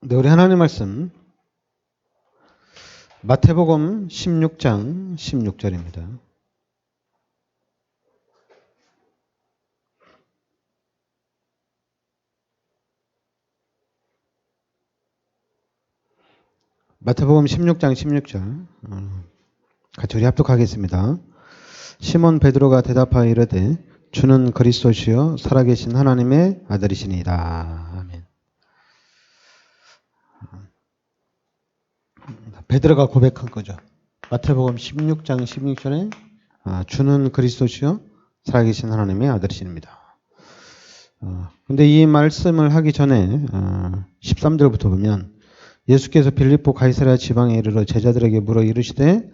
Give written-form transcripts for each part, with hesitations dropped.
네, 우리 하나님 말씀 마태복음 16장 16절입니다. 마태복음 16장 16절 같이 우리 합독하겠습니다. 시몬 베드로가 대답하여 이르되 주는 그리스도시요 살아계신 하나님의 아들이시니이다. 아멘. 베드로가 고백한 거죠. 마태복음 16장 16절에 주는 그리스도시요 살아계신 하나님의 아들이십니다. 근데 이 말씀을 하기 전에 13절부터 보면 예수께서 빌립보 가이사랴 지방에 이르러 제자들에게 물어 이르시되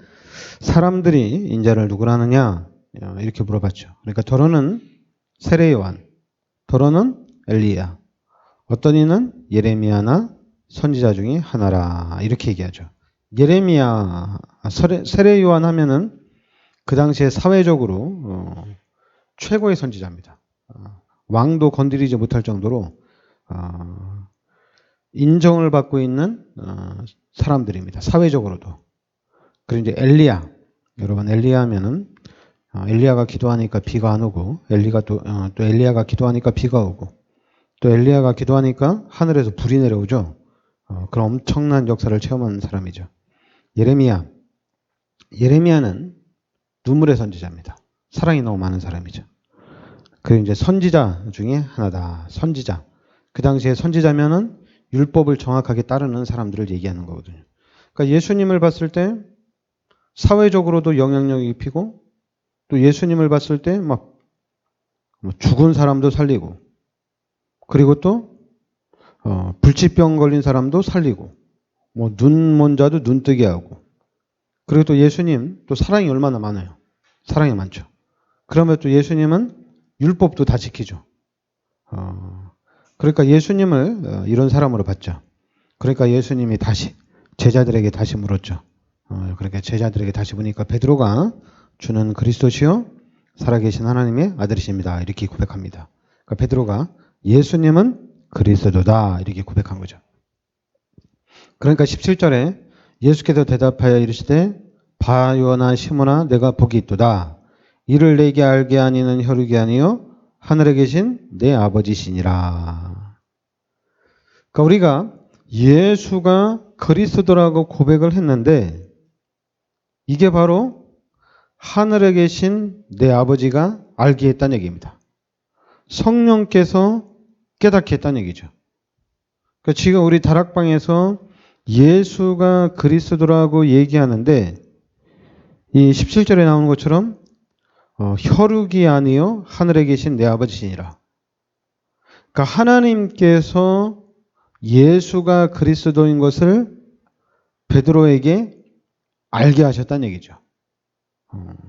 사람들이 인자를 누구라 하느냐 이렇게 물어봤죠. 그러니까 더러는 세례 요한, 더러는 엘리야, 어떤 이는 예레미야나 선지자 중에 하나라 이렇게 얘기하죠. 예레미야, 세례 요한 하면은 그 당시에 사회적으로 최고의 선지자입니다. 왕도 건드리지 못할 정도로 인정을 받고 있는 사람들입니다. 사회적으로도. 그리고 이제 엘리야, 여러분 엘리야 하면은 엘리야가 기도하니까 비가 안 오고 또 엘리야가 기도하니까 비가 오고 또 엘리야가 기도하니까 하늘에서 불이 내려오죠. 그런 엄청난 역사를 체험한 사람이죠. 예레미야는 눈물의 선지자입니다. 사랑이 너무 많은 사람이죠. 그리고 이제 선지자 중에 하나다. 선지자. 그 당시에 선지자면은 율법을 정확하게 따르는 사람들을 얘기하는 거거든요. 그러니까 예수님을 봤을 때 사회적으로도 영향력이 입히고 또 예수님을 봤을 때 막 죽은 사람도 살리고 그리고 또 불치병 걸린 사람도 살리고 눈 먼 자도 눈 뜨게 하고 그리고 또 예수님 또 사랑이 얼마나 많아요. 사랑이 많죠. 그러면 또 예수님은 율법도 다 지키죠. 그러니까 예수님을 이런 사람으로 봤죠. 그러니까 예수님이 다시 제자들에게 다시 물었죠. 그러니까 제자들에게 다시 보니까 베드로가 주는 그리스도시요 살아계신 하나님의 아들이십니다. 이렇게 고백합니다. 그러니까 베드로가 예수님은 그리스도다 이렇게 고백한 거죠. 그러니까 17절에 예수께서 대답하여 이르시되 바요나 시몬아 내가 복이 있도다. 이를 내게 알게 하니는 혈육이 아니요 하늘에 계신 내 아버지시니라. 그러니까 우리가 예수가 그리스도라고 고백을 했는데 이게 바로 하늘에 계신 내 아버지가 알게 했다는 얘기입니다. 성령께서 깨닫게 했다는 얘기죠. 그러니까 지금 우리 다락방에서 예수가 그리스도라고 얘기하는데 이 17절에 나오는 것처럼 혈육이 아니요 하늘에 계신 내 아버지시니라. 그러니까 하나님께서 예수가 그리스도인 것을 베드로에게 알게 하셨다는 얘기죠. 그러니까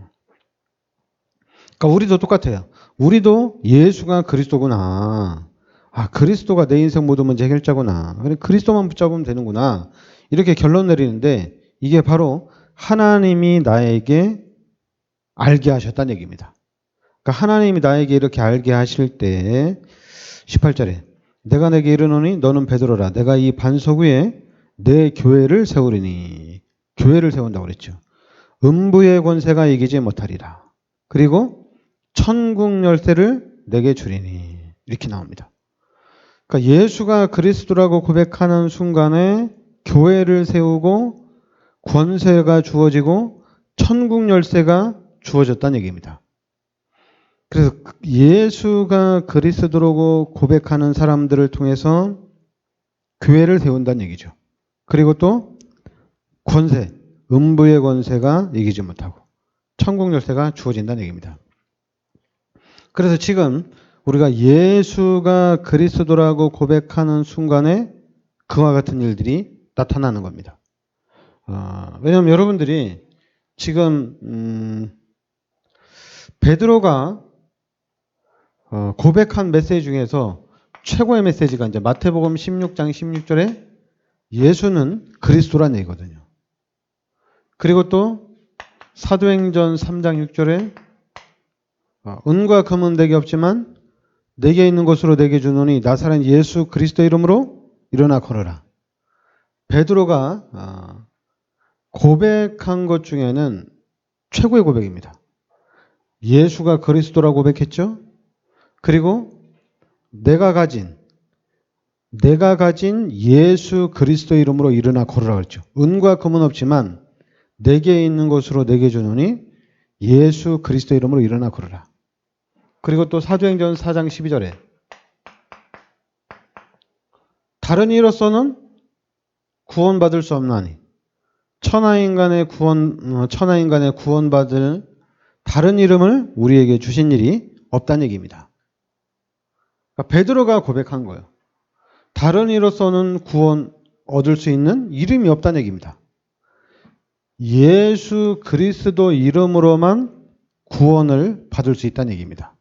우리도 똑같아요. 우리도 예수가 그리스도구나. 그리스도가 내 인생 모든 문제 해결자구나. 그래 그리스도만 붙잡으면 되는구나. 이렇게 결론 내리는데 이게 바로 하나님이 나에게 알게 하셨다는 얘기입니다. 그러니까 하나님이 나에게 이렇게 알게 하실 때 18절에 내가 내게 이르노니 너는 베드로라. 내가 이 반석 위에 내 교회를 세우리니. 교회를 세운다고 그랬죠. 음부의 권세가 이기지 못하리라. 그리고 천국 열쇠를 내게 주리니. 이렇게 나옵니다. 그러니까 예수가 그리스도라고 고백하는 순간에 교회를 세우고 권세가 주어지고 천국 열쇠가 주어졌다는 얘기입니다. 그래서 예수가 그리스도라고 고백하는 사람들을 통해서 교회를 세운다는 얘기죠. 그리고 또 권세, 음부의 권세가 이기지 못하고 천국 열쇠가 주어진다는 얘기입니다. 그래서 지금 우리가 예수가 그리스도라고 고백하는 순간에 그와 같은 일들이 나타나는 겁니다. 왜냐하면 여러분들이 지금 베드로가 고백한 메시지 중에서 최고의 메시지가 이제 마태복음 16장 16절에 예수는 그리스도란 얘기거든요. 그리고 또 사도행전 3장 6절에 은과 금은 내게 없지만 내게 있는 것으로 내게 주노니 나사렛 예수 그리스도 이름으로 일어나 걸어라. 베드로가 고백한 것 중에는 최고의 고백입니다. 예수가 그리스도라고 고백했죠. 그리고 내가 가진 예수 그리스도의 이름으로 일어나 걸으라 그랬죠. 은과 금은 없지만 내게 있는 것으로 내게 주노니 예수 그리스도의 이름으로 일어나 걸으라. 그리고 또 사도행전 4장 12절에 다른 이로서는 구원받을 수 없나니 천하인간의 구원받을 다른 이름을 우리에게 주신 일이 없다는 얘기입니다. 그러니까 베드로가 고백한 거예요. 다른 이로서는 구원 얻을 수 있는 이름이 없다는 얘기입니다. 예수 그리스도 이름으로만 구원을 받을 수 있다는 얘기입니다.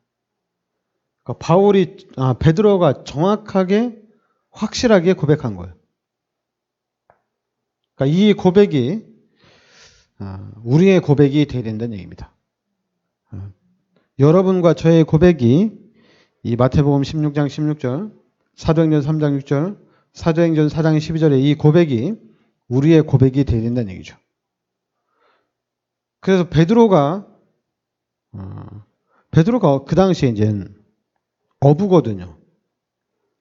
그러니까 베드로가 정확하게 확실하게 고백한 거예요. 그러니까 이 고백이 우리의 고백이 되어야 된다는 얘기입니다. 여러분과 저의 고백이 이 마태복음 16장 16절, 사도행전 3장 6절, 사도행전 4장 12절의 이 고백이 우리의 고백이 되어야 된다는 얘기죠. 그래서 베드로가 그 당시에 이제 어부거든요.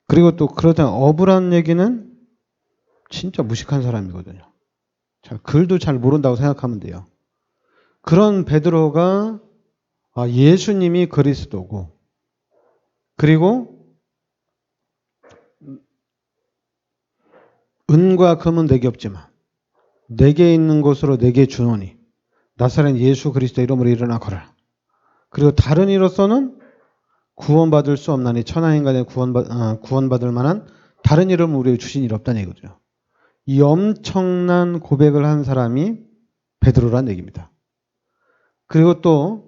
그리고 또 그렇다면 어부라는 얘기는 진짜 무식한 사람이거든요. 자, 글도 잘 모른다고 생각하면 돼요. 그런 베드로가 예수님이 그리스도고 그리고 은과 금은 내게 없지만 내게 있는 것으로 내게 주노니 나사렛 예수 그리스도 이름으로 일어나 걸어라. 그리고 다른 이로서는 구원받을 수 없나니 천하인간의 구원받을 만한 다른 이름을 우리에게 주신 일 없다는 얘기거든요. 이 엄청난 고백을 한 사람이 베드로라는 얘기입니다. 그리고 또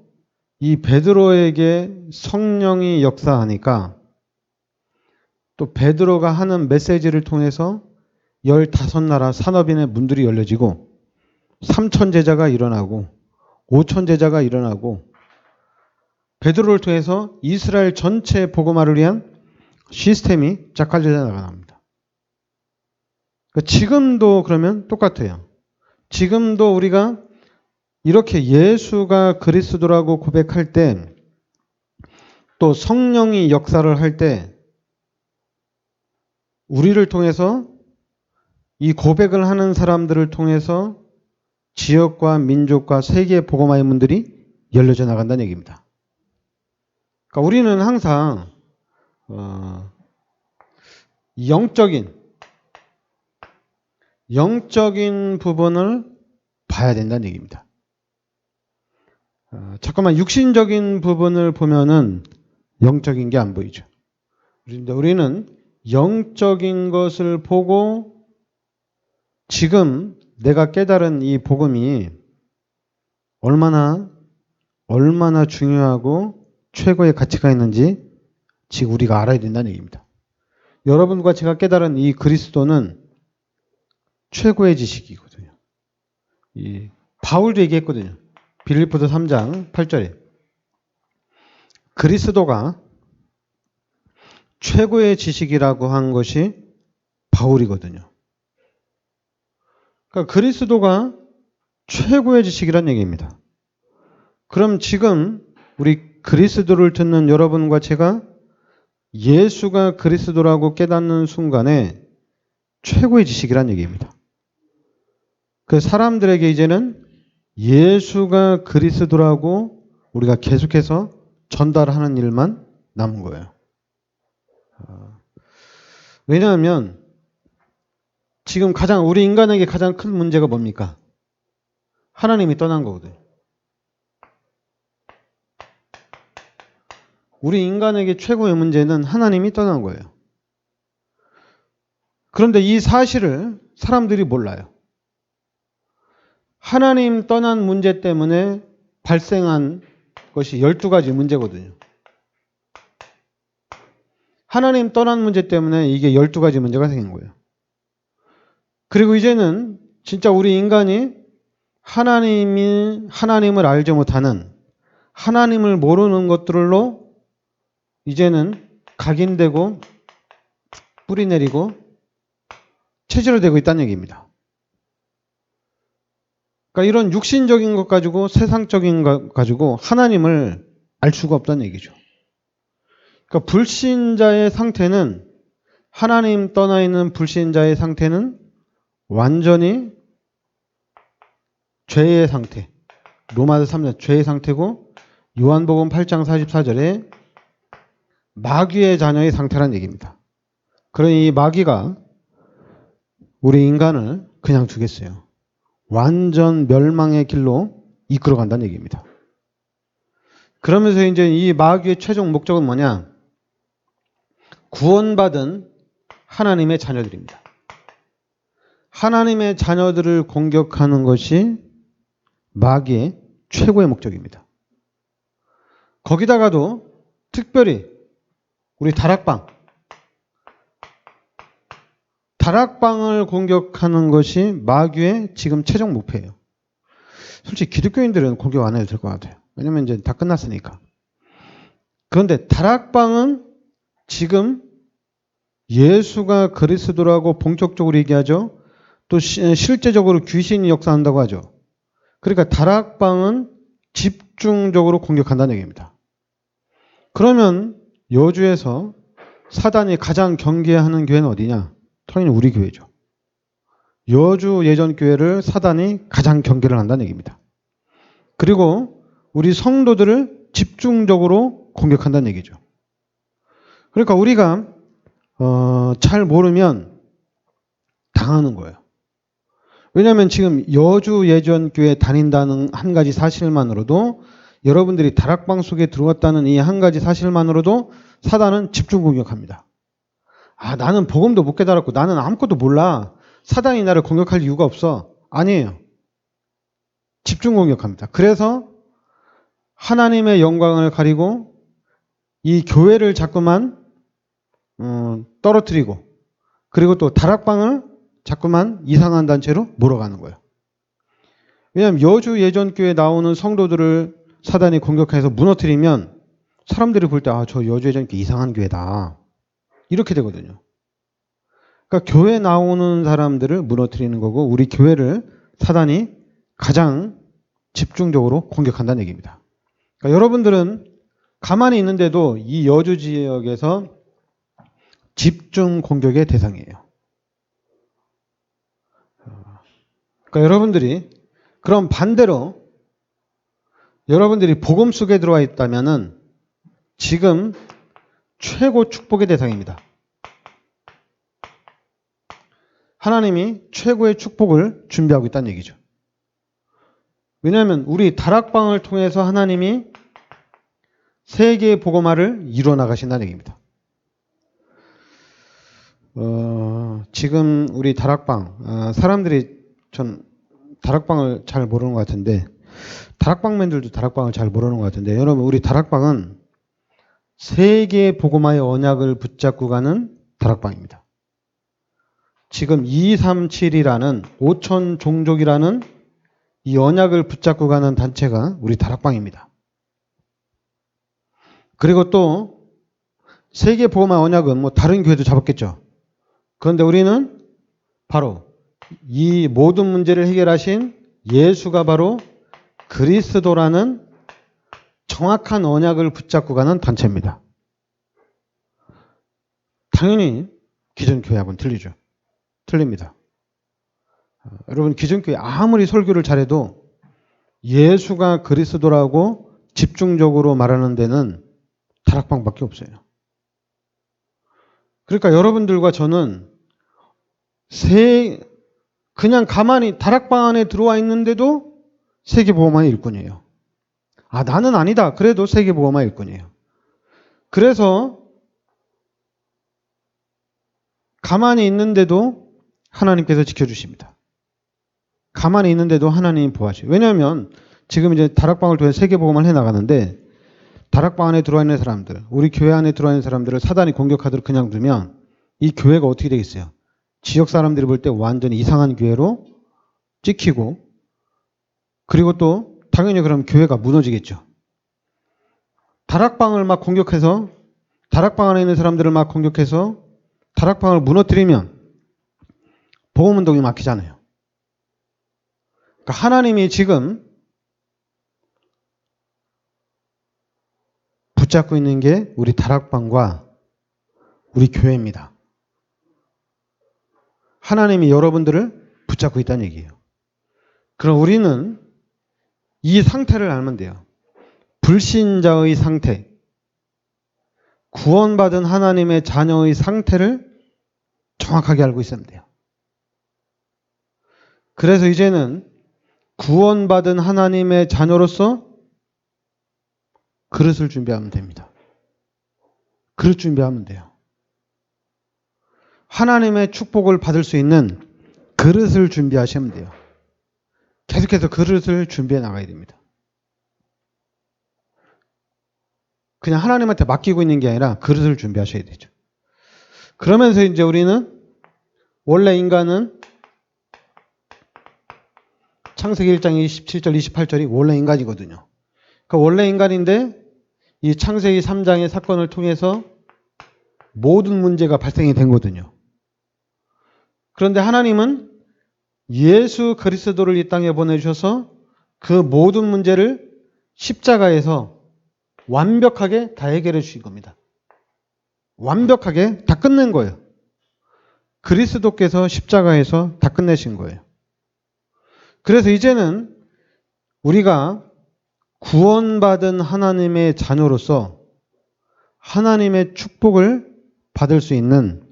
이 베드로에게 성령이 역사하니까 또 베드로가 하는 메시지를 통해서 15나라 산업인의 문들이 열려지고 3천 제자가 일어나고 5천 제자가 일어나고 베드로를 통해서 이스라엘 전체 복음화를 위한 시스템이 작화되어 나갑니다. 지금도 그러면 똑같아요. 지금도 우리가 이렇게 예수가 그리스도라고 고백할 때 또 성령이 역사를 할 때 우리를 통해서 이 고백을 하는 사람들을 통해서 지역과 민족과 세계의 복음화의 문들이 열려져 나간다는 얘기입니다. 그러니까 우리는 항상 영적인 부분을 봐야 된다는 얘기입니다. 잠깐만 육신적인 부분을 보면은 영적인 게 안 보이죠. 그런데 우리는 영적인 것을 보고 지금 내가 깨달은 이 복음이 얼마나 중요하고 최고의 가치가 있는지 지금 우리가 알아야 된다는 얘기입니다. 여러분과 제가 깨달은 이 그리스도는 최고의 지식이거든요. 바울도 얘기했거든요. 빌립보서 3장 8절에 그리스도가 최고의 지식이라고 한 것이 바울이거든요. 그러니까 그리스도가 최고의 지식이란 얘기입니다. 그럼 지금 우리 그리스도를 듣는 여러분과 제가 예수가 그리스도라고 깨닫는 순간에 최고의 지식이란 얘기입니다. 그 사람들에게 이제는 예수가 그리스도라고 우리가 계속해서 전달하는 일만 남은 거예요. 왜냐하면 지금 우리 인간에게 가장 큰 문제가 뭡니까? 하나님이 떠난 거거든요. 우리 인간에게 최고의 문제는 하나님이 떠난 거예요. 그런데 이 사실을 사람들이 몰라요. 하나님 떠난 문제 때문에 발생한 것이 12가지 문제거든요. 하나님 떠난 문제 때문에 이게 12가지 문제가 생긴 거예요. 그리고 이제는 진짜 우리 인간이 하나님을 알지 못하는 하나님을 모르는 것들로 이제는 각인되고 뿌리 내리고 체제로 되고 있다는 얘기입니다. 그러니까 이런 육신적인 것 가지고 세상적인 것 가지고 하나님을 알 수가 없다는 얘기죠. 그러니까 불신자의 상태는 하나님 떠나 있는 불신자의 상태는 완전히 죄의 상태. 로마서 3장 죄의 상태고 요한복음 8장 44절에 마귀의 자녀의 상태라는 얘기입니다. 그러니 이 마귀가 우리 인간을 그냥 두겠어요. 완전 멸망의 길로 이끌어 간다는 얘기입니다. 그러면서 이제 이 마귀의 최종 목적은 뭐냐? 구원받은 하나님의 자녀들입니다. 하나님의 자녀들을 공격하는 것이 마귀의 최고의 목적입니다. 거기다가도 특별히 우리 다락방을 공격하는 것이 마귀의 지금 최종 목표예요. 솔직히 기독교인들은 공격 안 해도 될 것 같아요. 왜냐면 이제 다 끝났으니까. 그런데 다락방은 지금 예수가 그리스도라고 본격적으로 얘기하죠. 또 실제적으로 귀신이 역사한다고 하죠. 그러니까 다락방은 집중적으로 공격한다는 얘기입니다. 그러면 여주에서 사단이 가장 경계하는 교회는 어디냐? 당연히 우리 교회죠. 여주 예전 교회를 사단이 가장 경계를 한다는 얘기입니다. 그리고 우리 성도들을 집중적으로 공격한다는 얘기죠. 그러니까 우리가 잘 모르면 당하는 거예요. 왜냐하면 지금 여주 예전 교회 다닌다는 한 가지 사실만으로도 여러분들이 다락방 속에 들어왔다는 이 한 가지 사실만으로도 사단은 집중 공격합니다. 아, 나는 복음도 못 깨달았고 나는 아무것도 몰라. 사단이 나를 공격할 이유가 없어. 아니에요. 집중 공격합니다. 그래서 하나님의 영광을 가리고 이 교회를 자꾸만 떨어뜨리고 그리고 또 다락방을 자꾸만 이상한 단체로 몰아가는 거예요. 왜냐하면 여주 예전교회 나오는 성도들을 사단이 공격해서 무너뜨리면 사람들이 볼 때 저 여주 예전교회 이상한 교회다. 이렇게 되거든요. 그러니까 교회 나오는 사람들을 무너뜨리는 거고 우리 교회를 사단이 가장 집중적으로 공격한다는 얘기입니다. 그러니까 여러분들은 가만히 있는데도 이 여주 지역에서 집중 공격의 대상이에요. 그러니까 여러분들이 그럼 반대로 여러분들이 복음 속에 들어와 있다면은 지금 최고 축복의 대상입니다. 하나님이 최고의 축복을 준비하고 있다는 얘기죠. 왜냐하면 우리 다락방을 통해서 하나님이 세계의 복음화를 이루어 나가신다는 얘기입니다. 지금 우리 다락방 사람들이 전 다락방을 잘 모르는 것 같은데 다락방맨들도 다락방을 잘 모르는 것 같은데 여러분 우리 다락방은 세계의 복음화의 언약을 붙잡고 가는 다락방입니다. 지금 237이라는 5천 종족이라는 이 언약을 붙잡고 가는 단체가 우리 다락방입니다. 그리고 또 세계 복음화 언약은 뭐 다른 교회도 잡았겠죠. 그런데 우리는 바로 이 모든 문제를 해결하신 예수가 바로 그리스도라는 정확한 언약을 붙잡고 가는 단체입니다. 당연히 기존 교회하고는 틀리죠. 틀립니다. 여러분 기존 교회 아무리 설교를 잘해도 예수가 그리스도라고 집중적으로 말하는 데는 다락방밖에 없어요. 그러니까 여러분들과 저는 그냥 가만히 다락방 안에 들어와 있는데도 세계보험화의 일꾼이에요. 아, 나는 아니다. 그래도 세계보험화의 일꾼이에요. 그래서 가만히 있는데도 하나님께서 지켜주십니다. 가만히 있는데도 하나님이 보호하셔요. 왜냐하면 지금 이제 다락방을 통해 세계보험을 해나가는데 다락방 안에 들어와 있는 사람들, 우리 교회 안에 들어와 있는 사람들을 사단이 공격하도록 그냥 두면 이 교회가 어떻게 되겠어요? 지역 사람들이 볼 때 완전히 이상한 교회로 찍히고 그리고 또 당연히 그럼 교회가 무너지겠죠. 다락방을 막 공격해서 다락방 안에 있는 사람들을 막 공격해서 다락방을 무너뜨리면 복음운동이 막히잖아요. 그러니까 하나님이 지금 붙잡고 있는 게 우리 다락방과 우리 교회입니다. 하나님이 여러분들을 붙잡고 있다는 얘기예요. 그럼 우리는 이 상태를 알면 돼요. 불신자의 상태, 구원받은 하나님의 자녀의 상태를 정확하게 알고 있으면 돼요. 그래서 이제는 구원받은 하나님의 자녀로서 그릇을 준비하면 됩니다. 그릇 준비하면 돼요. 하나님의 축복을 받을 수 있는 그릇을 준비하시면 돼요. 계속해서 그릇을 준비해 나가야 됩니다. 그냥 하나님한테 맡기고 있는 게 아니라 그릇을 준비하셔야 되죠. 그러면서 이제 우리는 원래 인간은 창세기 1장 27절 28절이 원래 인간이거든요. 그러니까 원래 인간인데 이 창세기 3장의 사건을 통해서 모든 문제가 발생이 된 거거든요. 그런데 하나님은 예수 그리스도를 이 땅에 보내주셔서 그 모든 문제를 십자가에서 완벽하게 다 해결해 주신 겁니다. 완벽하게 다 끝낸 거예요. 그리스도께서 십자가에서 다 끝내신 거예요. 그래서 이제는 우리가 구원받은 하나님의 자녀로서 하나님의 축복을 받을 수 있는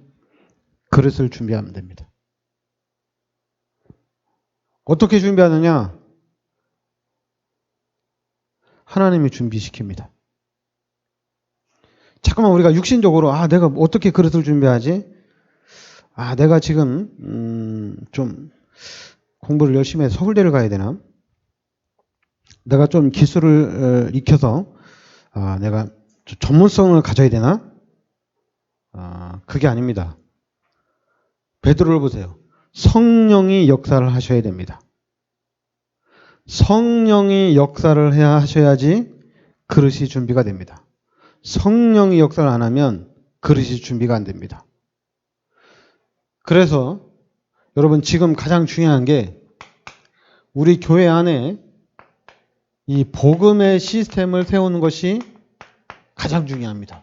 그릇을 준비하면 됩니다. 어떻게 준비하느냐? 하나님이 준비시킵니다. 잠깐만 우리가 육신적으로 내가 어떻게 그릇을 준비하지? 내가 지금 좀 공부를 열심히 해서 서울대를 가야 되나? 내가 좀 기술을 익혀서 내가 전문성을 가져야 되나? 그게 아닙니다. 베드로를 보세요. 성령이 역사를 하셔야 됩니다. 성령이 역사를 해야 하셔야지 그릇이 준비가 됩니다. 성령이 역사를 안 하면 그릇이 준비가 안 됩니다. 그래서 여러분 지금 가장 중요한 게 우리 교회 안에 이 복음의 시스템을 세우는 것이 가장 중요합니다.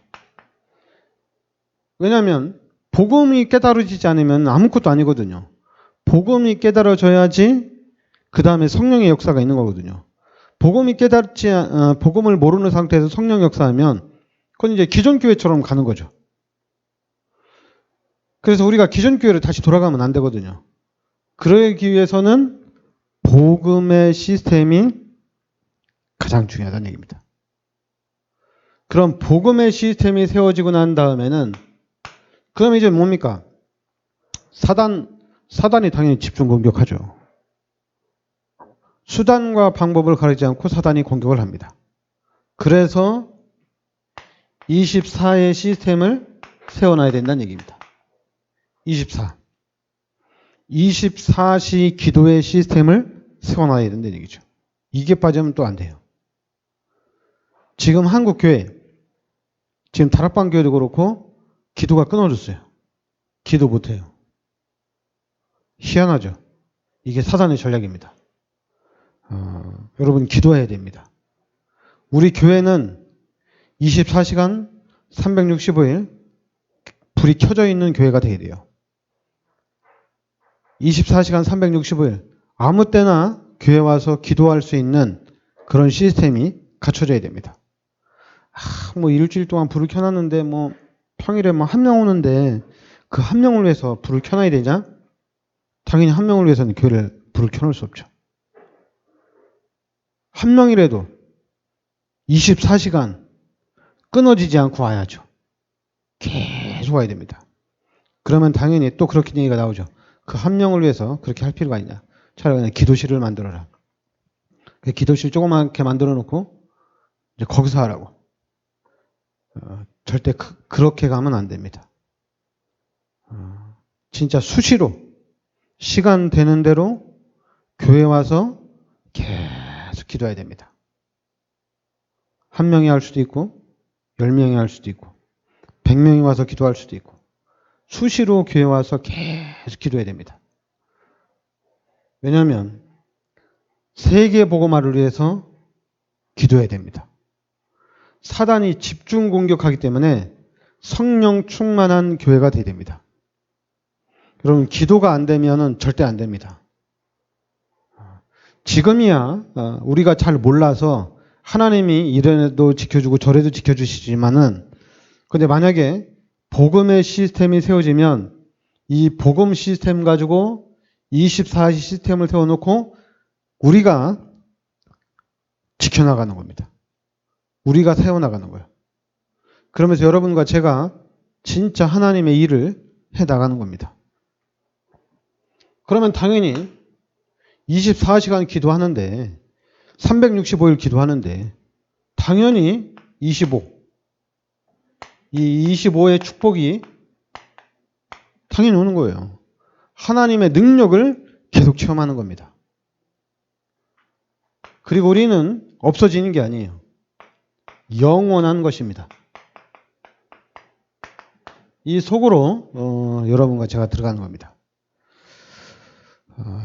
왜냐하면 복음이 깨달아지지 않으면 아무것도 아니거든요. 복음이 깨달아져야지 그 다음에 성령의 역사가 있는 거거든요. 복음을 모르는 상태에서 성령 역사하면 그건 이제 기존 교회처럼 가는 거죠. 그래서 우리가 기존 교회로 다시 돌아가면 안 되거든요. 그러기 위해서는 복음의 시스템이 가장 중요하다는 얘기입니다. 그럼 복음의 시스템이 세워지고 난 다음에는 그럼 이제 뭡니까? 사단이 당연히 집중 공격하죠. 수단과 방법을 가리지 않고 사단이 공격을 합니다. 그래서 24의 시스템을 세워놔야 된다는 얘기입니다. 24시 기도의 시스템을 세워놔야 된다는 얘기죠. 이게 빠지면 또 안 돼요. 지금 한국 교회, 지금 다락방 교회도 그렇고 기도가 끊어졌어요. 기도 못해요. 희한하죠. 이게 사단의 전략입니다. 여러분 기도해야 됩니다. 우리 교회는 24시간 365일 불이 켜져 있는 교회가 되어야 돼요. 24시간 365일 아무 때나 교회 와서 기도할 수 있는 그런 시스템이 갖춰져야 됩니다. 일주일 동안 불을 켜놨는데 평일에 한 명 오는데 그 한 명을 위해서 불을 켜놔야 되냐? 당연히 한 명을 위해서는 교회를 불을 켜놓을 수 없죠. 한 명이라도 24시간 끊어지지 않고 와야죠. 계속 와야 됩니다. 그러면 당연히 또 그렇게 얘기가 나오죠. 그 한 명을 위해서 그렇게 할 필요가 있냐. 차라리 그냥 기도실을 만들어라. 기도실 조그맣게 만들어 놓고 이제 거기서 하라고. 절대 그렇게 가면 안 됩니다. 진짜 수시로 시간 되는 대로 교회 와서 계속 기도해야 됩니다. 한 명이 할 수도 있고 10명이 할 수도 있고 100명이 와서 기도할 수도 있고 수시로 교회 와서 계속 기도해야 됩니다. 왜냐하면 세계 복음화를 위해서 기도해야 됩니다. 사단이 집중 공격하기 때문에 성령 충만한 교회가 돼야 됩니다. 여러분, 기도가 안 되면은 절대 안 됩니다. 지금이야 우리가 잘 몰라서 하나님이 이래도 지켜주고 저래도 지켜주시지만은, 근데 만약에 복음의 시스템이 세워지면 이 복음 시스템 가지고 24시 시스템을 세워놓고 우리가 지켜나가는 겁니다. 우리가 세워나가는 거예요. 그러면서 여러분과 제가 진짜 하나님의 일을 해나가는 겁니다. 그러면 당연히 24시간 기도하는데 365일 기도하는데 당연히 25. 이 25의 축복이 당연히 오는 거예요. 하나님의 능력을 계속 체험하는 겁니다. 그리고 우리는 없어지는 게 아니에요. 영원한 것입니다. 이 속으로 여러분과 제가 들어가는 겁니다.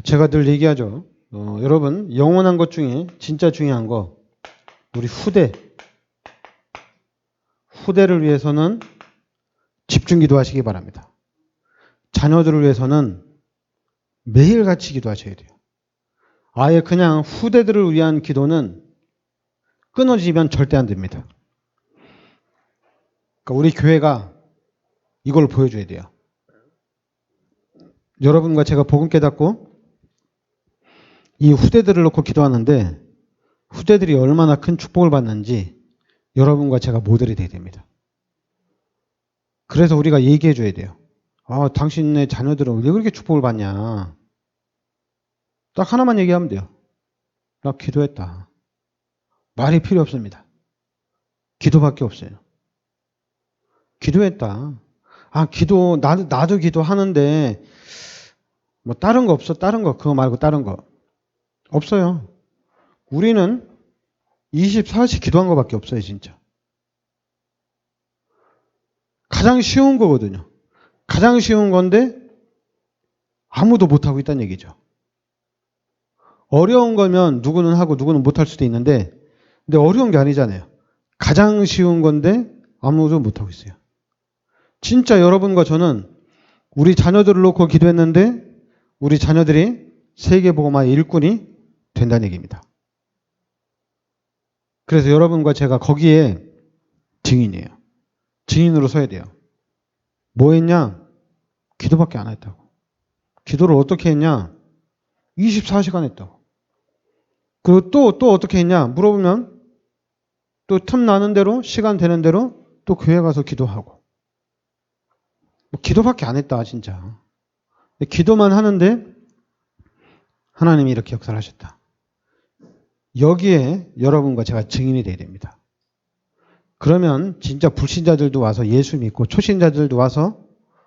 제가 늘 얘기하죠. 여러분, 영원한 것 중에 진짜 중요한 거, 우리 후대를 위해서는 집중 기도하시기 바랍니다. 자녀들을 위해서는 매일같이 기도하셔야 돼요. 아예 그냥 후대들을 위한 기도는 끊어지면 절대 안 됩니다. 그러니까 우리 교회가 이걸 보여줘야 돼요. 여러분과 제가 복음 깨닫고 이 후대들을 놓고 기도하는데 후대들이 얼마나 큰 축복을 받는지 여러분과 제가 모델이 돼야 됩니다. 그래서 우리가 얘기해 줘야 돼요. 당신네 자녀들은 왜 그렇게 축복을 받냐. 딱 하나만 얘기하면 돼요. 나 기도했다. 말이 필요 없습니다. 기도밖에 없어요. 기도했다. 나도 기도하는데 뭐 다른 거 없어? 다른 거 그거 말고 다른 거 없어요. 우리는 24시 기도한 거밖에 없어요, 진짜. 가장 쉬운 거거든요. 가장 쉬운 건데 아무도 못하고 있다는 얘기죠. 어려운 거면 누구는 하고 누구는 못할 수도 있는데, 근데 어려운 게 아니잖아요. 가장 쉬운 건데 아무도 못하고 있어요. 진짜 여러분과 저는 우리 자녀들을 놓고 기도했는데 우리 자녀들이 세계복음화의 일꾼이 된다는 얘기입니다. 그래서 여러분과 제가 거기에 증인이에요. 증인으로 서야 돼요. 뭐 했냐? 기도밖에 안 했다고. 기도를 어떻게 했냐? 24시간 했다고. 그리고 또 어떻게 했냐? 물어보면 또 틈 나는 대로, 시간 되는 대로 또 교회 가서 기도하고. 기도밖에 안 했다, 진짜. 기도만 하는데 하나님이 이렇게 역사를 하셨다. 여기에 여러분과 제가 증인이 돼야 됩니다. 그러면 진짜 불신자들도 와서 예수 믿고 초신자들도 와서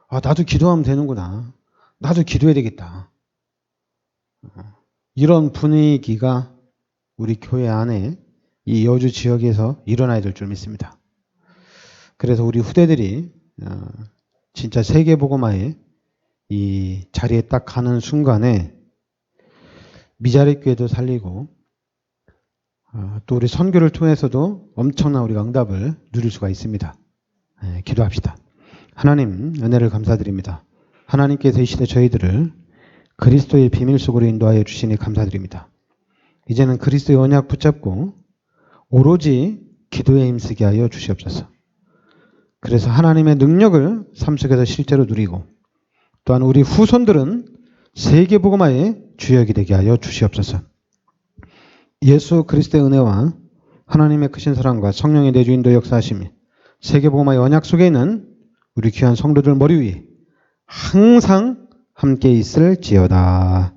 나도 기도하면 되는구나. 나도 기도해야 되겠다. 이런 분위기가 우리 교회 안에 이 여주 지역에서 일어나야 될 줄 믿습니다. 그래서 우리 후대들이 진짜 세계복음화의 이 자리에 딱 가는 순간에 미자립 교회도 살리고 또 우리 선교를 통해서도 엄청난 우리가 응답을 누릴 수가 있습니다. 기도합시다. 하나님, 은혜를 감사드립니다. 하나님께서 이 시대 저희들을 그리스도의 비밀 속으로 인도하여 주시니 감사드립니다. 이제는 그리스도의 언약 붙잡고 오로지 기도에 힘쓰게 하여 주시옵소서. 그래서 하나님의 능력을 삶 속에서 실제로 누리고 또한 우리 후손들은 세계복음화의 주역이 되게 하여 주시옵소서. 예수 그리스도의 은혜와 하나님의 크신 사랑과 성령의 내주인도 역사하심이 세계복음화의 언약 속에 있는 우리 귀한 성도들 머리 위에 항상 함께 있을지어다.